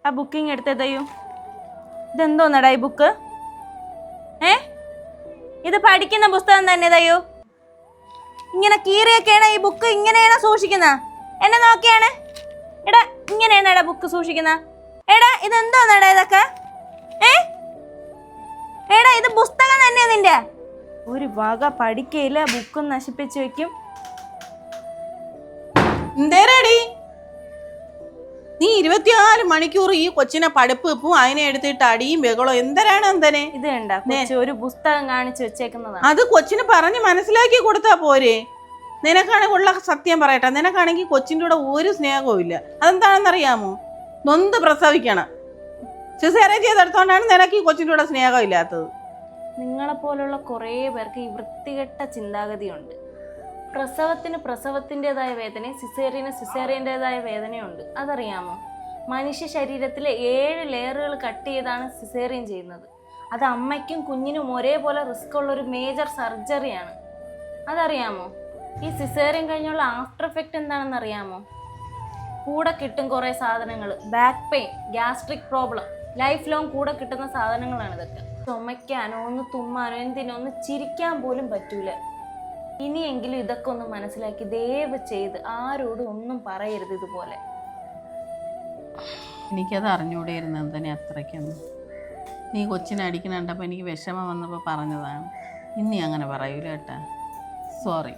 ആ ബുക്കിങ് എടുത്തതയ്യോ. ഇതെന്തോന്നടാ ഈ ബുക്ക്? ഇത് പഠിക്കുന്ന പുസ്തകം തന്നെ തയ്യോ. ഇങ്ങനെ കീറിയൊക്കെയാണ് ഈ ബുക്ക് ഇങ്ങനെയാണോ സൂക്ഷിക്കുന്ന? എന്നെ നോക്കിയാണ്. എടാ ഇങ്ങനെയാണടാ ബുക്ക് സൂക്ഷിക്കുന്ന? എടാ ഇതെന്തോന്നടാ ഇതൊക്കെ? എടാ ഇത് പുസ്തകം തന്നെയാ നിന്റെ. ഒരു വക പഠിക്കയില്ല, ബുക്കും നശിപ്പിച്ചു വെക്കും. എന്തേരടി നീ 24 മണിക്കൂർ ഈ കൊച്ചിനെ പഠിപ്പിപ്പും അതിനെ എടുത്തിട്ട് അടിയും ബഹളോ എന്തരാണ് എന്തനെ? ഇത് കണ്ടാ ഒരു പുസ്തകം കാണിച്ചു വെച്ചേക്കുന്നതാണ്. അത് കൊച്ചിന് പറഞ്ഞ് മനസ്സിലാക്കി കൊടുത്താ പോരെ? നിനക്കാണെങ്കിൽ ഉള്ള സത്യം പറയട്ടെ, നിനക്കാണെങ്കിൽ കൊച്ചിൻ്റെ കൂടെ ഒരു സ്നേഹവും ഇല്ല. അതെന്താണെന്നറിയാമോ? നൊന്ത് പ്രസവിക്കണം. സിസേറിയൻ ചെയ്തെടുത്തോണ്ടാണ് നിനക്ക് ഈ കൊച്ചിൻ്റെ കൂടെ സ്നേഹം ഇല്ലാത്തത്. നിങ്ങളെപ്പോലുള്ള കുറേ പേർക്ക് ഈ വൃത്തികെട്ട ചിന്താഗതിയുണ്ട്. പ്രസവത്തിന് പ്രസവത്തിൻ്റെതായ വേദനയും സിസേറിയന് സിസേറിയൻ്റെതായ വേദനയുണ്ട്. അതറിയാമോ? മനുഷ്യ ശരീരത്തിലെ 7 ലെയറുകൾ കട്ട് ചെയ്താണ് സിസേറിയൻ ചെയ്യുന്നത്. അത് അമ്മയ്ക്കും കുഞ്ഞിനും ഒരേപോലെ റിസ്ക് ഉള്ളൊരു മേജർ സർജറിയാണ്. അതറിയാമോ? ഈ സിസേറിയൻ കഴിഞ്ഞുള്ള ആഫ്റ്റർ എഫക്റ്റ് എന്താണെന്ന് അറിയാമോ? കൂടെ കിട്ടും കുറേ സാധനങ്ങൾ. Back pain, gastric problem, life long കൂടെ കിട്ടുന്ന സാധനങ്ങളാണ് ഇതൊക്കെ. ചുമയ്ക്കാനോ ഒന്ന് തുമ്മാനോ എന്തിനോ ഒന്ന് ചിരിക്കാൻ പോലും പറ്റൂല. ഇനിയെങ്കിലും ഇതൊക്കെ ഒന്ന് മനസ്സിലാക്കി ദയവ് ചെയ്ത് ആരോടും ഒന്നും പറയരുത് ഇതുപോലെ. എനിക്കത് അറിഞ്ഞുകൂടെയിരുന്നു എന്തിനെ അത്രയ്ക്കൊന്നും. നീ കൊച്ചിനെ അടിക്കണണ്ടപ്പോൾ എനിക്ക് വിഷമം വന്നപ്പോൾ പറഞ്ഞതാണ്. ഇനി അങ്ങനെ പറയൂല കേട്ടാ. സോറി.